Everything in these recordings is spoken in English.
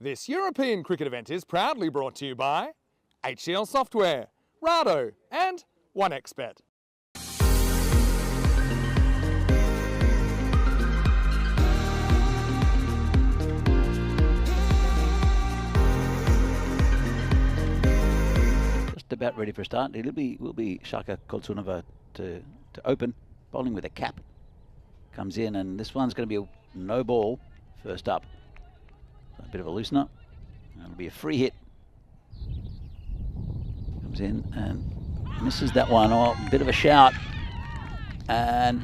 This European cricket event is proudly brought to you by HCL Software, Rado and 1xBet. Just about ready for a start. Will be Shaka Koltunova to open, bowling with a cap. Comes in, and this one's going to be a no ball first up. So a bit of a loosener. It'll be a free hit. Comes in and misses that one. Oh, a bit of a shout. And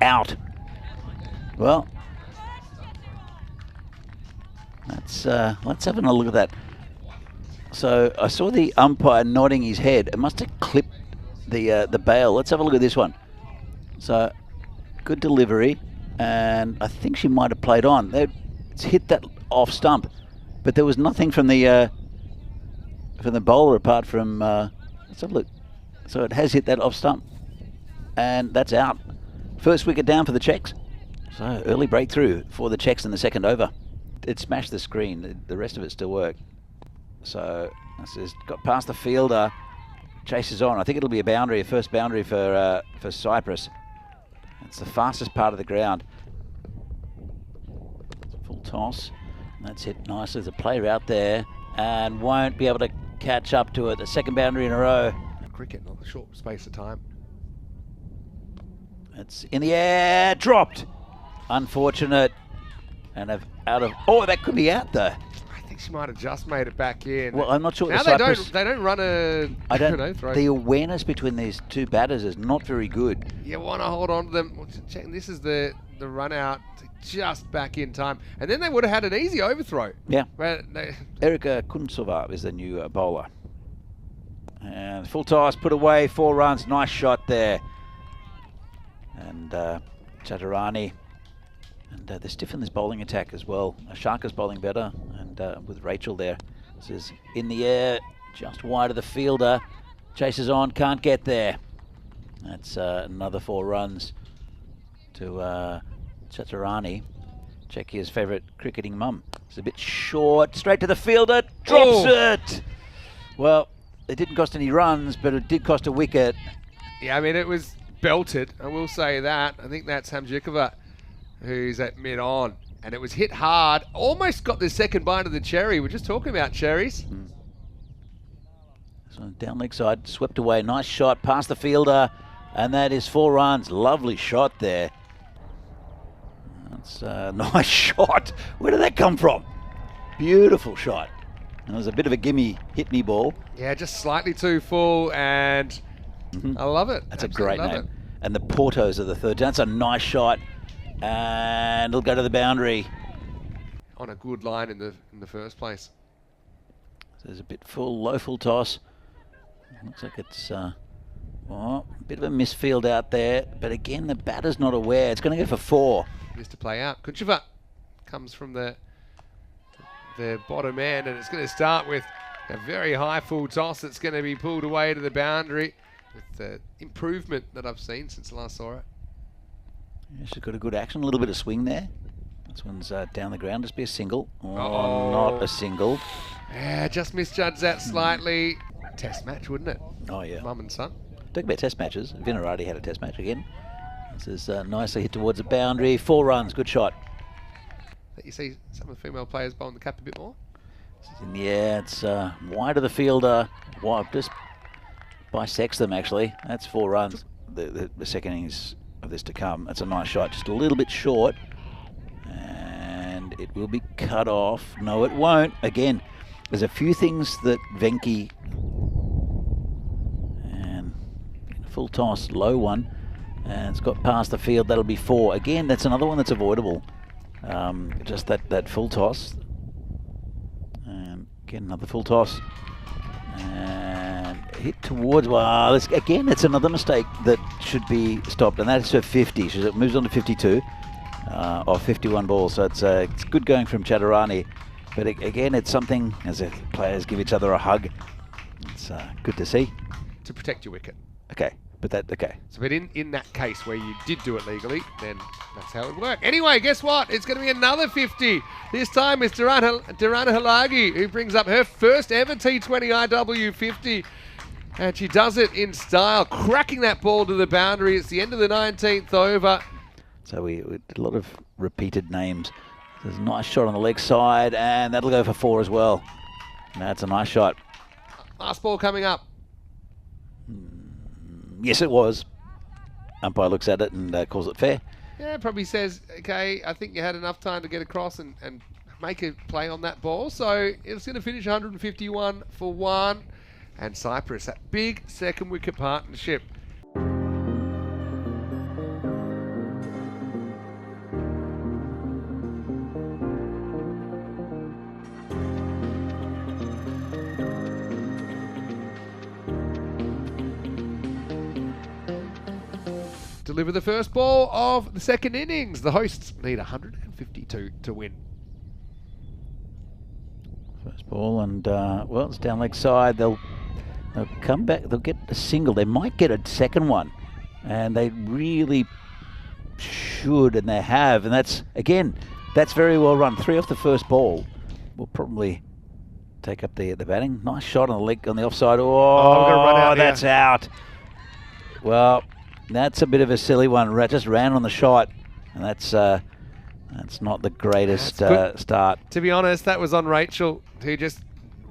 out. Well, let's have a look at that. So I saw the umpire nodding his head. It must have clipped the bail. Let's have a look at this one. So good delivery, and I think she might have played on. It's hit that off stump, but there was nothing from the bowler apart from. Let's have a look. So it has hit that off stump, and that's out. First wicket down for the Czechs. So early breakthrough for the Czechs in the second over. It smashed the screen. The rest of it still worked. So this has got past the fielder, chases on. I think it'll be a boundary, a first boundary for Cyprus. It's the fastest part of the ground. Full toss. That's hit nicely. There's a player out there and won't be able to catch up to it. The second boundary in a row. Cricket, not a short space of time. It's in the air, dropped. Unfortunate. And out of, oh, that could be out though. I think she might have just made it back in. Well, I'm not sure. Now they don't run a. I don't. The awareness between these two batters is not very good. You want to hold on to them. This is the run out just back in time, and then they would have had an easy overthrow. Yeah. But Erika Kuntsova is the new bowler. And full toss, put away, 4 runs. Nice shot there. And Chaturani. And they're stiff in this bowling attack as well. Shaka's bowling better, and with Rachel there. This is in the air, just wide of the fielder. Chases on, can't get there. That's another 4 runs to Chaturani, Czechia's favourite cricketing mum. It's a bit short, straight to the fielder, drops it! Well, it didn't cost any runs, but it did cost a wicket. Yeah, I mean, it was belted, I will say that. I think that's Hamjikova, who's at mid-on. And it was hit hard, almost got the second bite of the cherry. We're just talking about cherries. So down leg side, swept away, nice shot past the fielder, and that is 4 runs. Lovely shot there. That's a nice shot. Where did that come from? Beautiful shot. And it was a bit of a gimme, hit me ball. Yeah, just slightly too full, and I love it. That's a great name. And the Portos are the third. That's a nice shot. And it'll go to the boundary. On a good line in the first place. So there's a bit low full toss. Looks like it's a bit of a misfield out there. But again, the batter's not aware. It's going to go for 4. Just to play out. Kuncheva comes from the bottom end, and it's going to start with a very high full toss that's going to be pulled away to the boundary with the improvement that I've seen since I last saw it. Yeah, she's got a good action, a little bit of swing there. This one's down the ground, just be a single. Oh, not a single. Yeah, just misjudged that slightly. Test match, wouldn't it? Oh, yeah. Mum and son. Talking about test matches, Vinarati had a test match again. This is nicely hit towards the boundary. 4 runs, good shot. You see some of the female players bowling the cap a bit more? This is in the air, it's wide of the fielder. Just bisects them actually. That's 4 runs. The second innings of this to come. That's a nice shot, just a little bit short. And it will be cut off. No, it won't. Again, there's a few things that Venki, and full toss, low one, and it's got past the field. That'll be 4. Again, that's another one that's avoidable. Just that full toss. And again, another full toss. And hit towards, well, again, it's another mistake that should be stopped, and that's for 50. So it moves on to 52 of 51 balls. So it's good going from Chaturani. But again, it's something as the players give each other a hug. It's good to see. To protect your wicket. Okay. but okay. So, but in that case where you did do it legally, then that's how it would work. Anyway, guess what? It's going to be another 50. This time it's Durana Halagi who brings up her first ever T20IW 50. And she does it in style, cracking that ball to the boundary. It's the end of the 19th over. So we did a lot of repeated names. There's a nice shot on the leg side, and that'll go for 4 as well. That's a nice shot. Last ball coming up. Yes, it was. Umpire looks at it and calls it fair. Yeah, probably says, okay, I think you had enough time to get across and make a play on that ball. So it's going to finish 151 for 1. And Cyprus, that big second wicket partnership. Deliver the first ball of the second innings. The hosts need 152 to win. First ball, and well, it's down leg side. They'll come back. They'll get a single. They might get a second one, and they really should, and they have. And that's very well run. 3 off the first ball. Will probably take up the batting. Nice shot on the leg on the offside. Oh, that's out. Well, that's a bit of a silly one. Just ran on the shot, and that's not the greatest start. To be honest, that was on Rachel, who just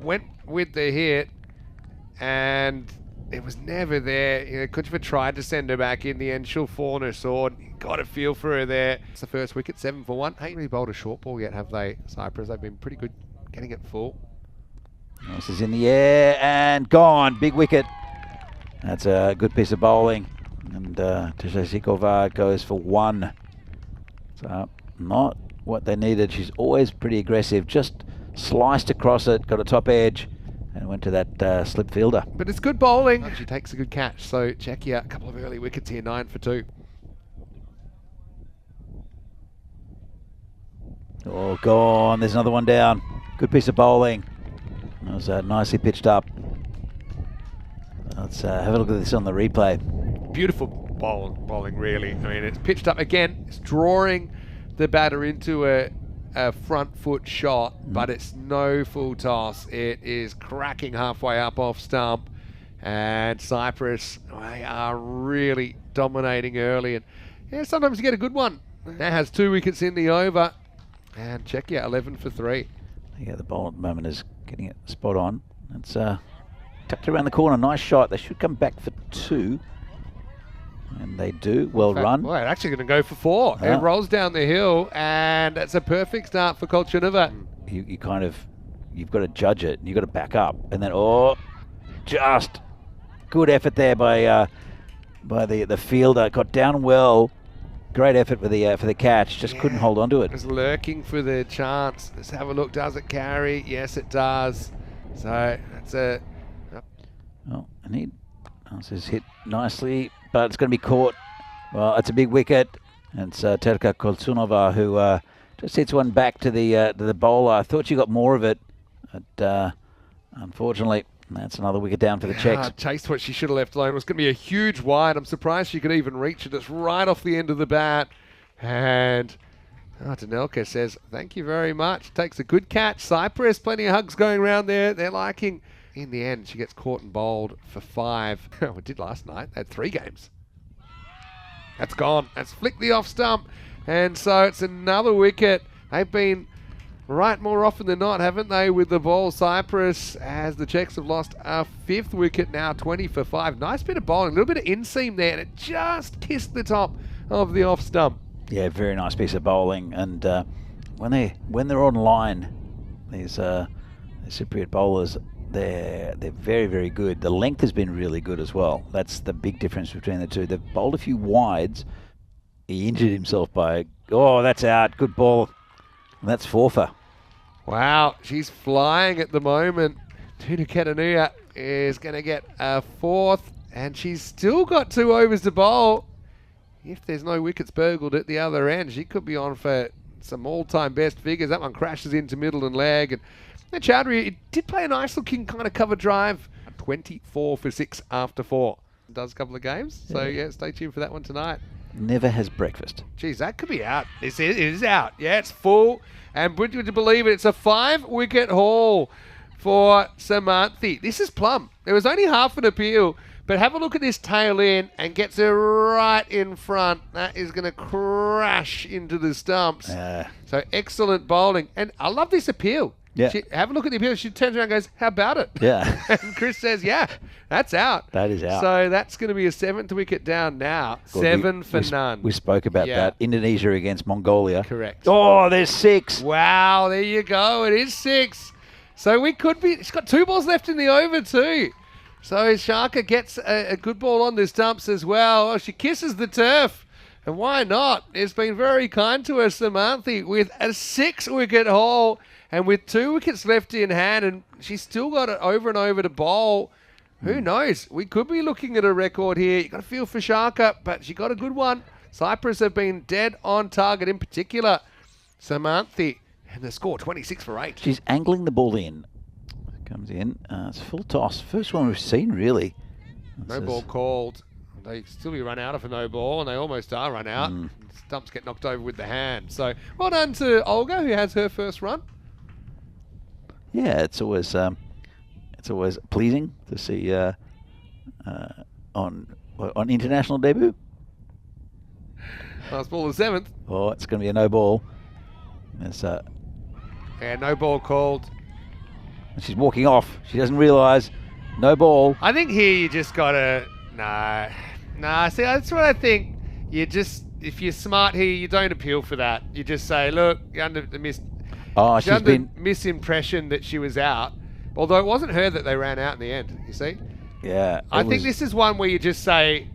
went with the hit, and it was never there. You know, Kuchva tried to send her back in the end. She'll fall on her sword. Got a feel for her there. It's the first wicket, 7 for 1. Ain't really bowled a short ball yet, have they, Cyprus? They've been pretty good getting it full. This is in the air and gone. Big wicket. That's a good piece of bowling. And Tshezikova goes for 1. So not what they needed. She's always pretty aggressive. Just sliced across it, got a top edge, and went to that slip fielder. But it's good bowling. She takes a good catch. So Czechia, a couple of early wickets here, 9 for 2. Oh, gone. There's another one down. Good piece of bowling. That was nicely pitched up. Let's have a look at this on the replay. Beautiful bowling, really. I mean, it's pitched up again. It's drawing the batter into a front foot shot, but it's no full toss. It is cracking halfway up off stump, and Cyprus, they are really dominating early. And yeah, sometimes you get a good one. That has 2 wickets in the over, and Czechia 11 for 3. Yeah, the ball at the moment is getting it spot on. It's tucked around the corner. Nice shot. They should come back for 2. And they do. Well run. Well, they're actually going to go for 4. It rolls down the hill, and it's a perfect start for Kolchunova. You've got to judge it. You've got to back up, and then just good effort there by the fielder. Got down well. Great effort for the catch. Just couldn't hold on to it. It's lurking for the chance. Let's have a look. Does it carry? Yes, it does. So that's a. Well, this is hit nicely, but it's going to be caught. Well, it's a big wicket, and it's Terka Kolchunova who just hits one back to the bowler. I thought she got more of it, but unfortunately, that's another wicket down for the Czechs. Chased what she should have left alone. It was going to be a huge wide. I'm surprised she could even reach it. It's right off the end of the bat, and Danelka says, thank you very much. Takes a good catch. Cyprus, plenty of hugs going around there. They're liking. In the end, she gets caught and bowled for 5. We did last night. They had 3 games. That's gone. That's flicked the off stump. And so it's another wicket. They've been right more often than not, haven't they, with the ball. Cyprus, as the Czechs have lost a 5th wicket now, 20 for 5. Nice bit of bowling. A little bit of inseam there, and it just kissed the top of the off stump. Yeah, very nice piece of bowling. And when they're on line, these Cypriot bowlers, they're very, very good. The length has been really good as well. That's the big difference between the two. They've bowled a few wides. He injured himself by, that's out. Good ball. And that's 4 for. Wow, she's flying at the moment. Tuna Ketanuya is going to get a 4th, and she's still got 2 overs to bowl. If there's no wickets burgled at the other end, she could be on for some all-time best figures. That one crashes into middle and leg, and Chowdhury did play a nice looking kind of cover drive. 24 for 6 after 4. and does a couple of games. So yeah, stay tuned for that one tonight. Never has breakfast. Geez, that could be out. It is out. Yeah, it's full. And would you believe it? It's a 5-wicket haul for Samanthi. This is plum. There was only half an appeal, but have a look at this tail in and gets her right in front. That is going to crash into the stumps. So excellent bowling. And I love this appeal. Yeah. Have a look at the appeal. She turns around and goes, how about it? Yeah. And Chris says, yeah, that's out. That is out. So that's going to be a 7th wicket down now. Well, 7 for none. We spoke about that. Indonesia against Mongolia. Correct. Oh, there's 6. Wow, there you go. It is 6. So we could be... She's got 2 balls left in the over too. So Shaka gets a good ball on the stumps as well. Oh, she kisses the turf. And why not? It's been very kind to her, Samanthi, with a 6-wicket haul. And with 2 wickets left in hand, and she's still got it over and over to bowl. Who knows? We could be looking at a record here. You got to feel for Shaka, but she got a good one. Cyprus have been dead on target, in particular Samanthi, and the score 26 for 8. She's angling the ball in. Comes in. It's a full toss. First one we've seen, really. No ball called. They still be run out of a no ball, and they almost are run out. Stumps get knocked over with the hand. So well done to Olga, who has her first run. Yeah, it's always pleasing to see on international debut. Last ball, the 7th. Oh, it's going to be a no ball. There's Yeah, no ball called. she's walking off. She doesn't realise. No ball. I think here you just got to... Nah, see, that's what I think. You just... If you're smart here, you don't appeal for that. You just say, look, you're under the misimpression that she was out. Although it wasn't her that they ran out in the end, you see? Yeah. I think this is one where you just say,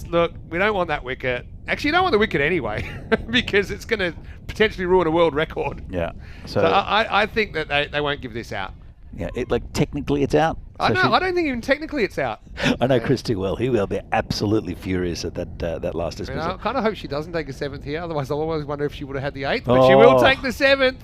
look, we don't want that wicket. Actually, you don't want the wicket anyway, because it's going to potentially ruin a world record. Yeah. So I think that they won't give this out. Yeah, technically it's out. I don't think even technically it's out. I know Chris too well. He will be absolutely furious at that last dismissal. I kind of hope she doesn't take a 7th here. Otherwise, I'll always wonder if she would have had the 8th. But she will take the 7th.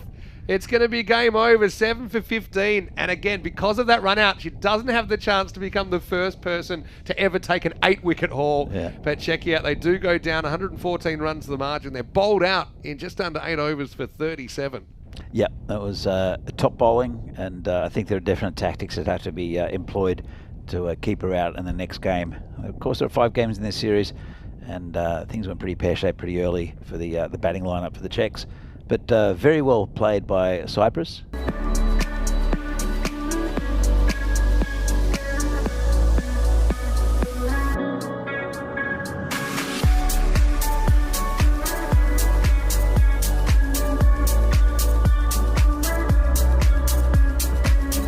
It's going to be game over, 7 for 15. And again, because of that run out, she doesn't have the chance to become the first person to ever take an 8-wicket haul. Yeah. But check out, they do go down 114 runs to the margin. They're bowled out in just under 8 overs for 37. Yeah, that was top bowling, and I think there are definite tactics that have to be employed to keep her out in the next game. Of course, there are 5 games in this series, and things went pretty pear-shaped pretty early for the batting lineup for the Czechs. But very well played by Cyprus,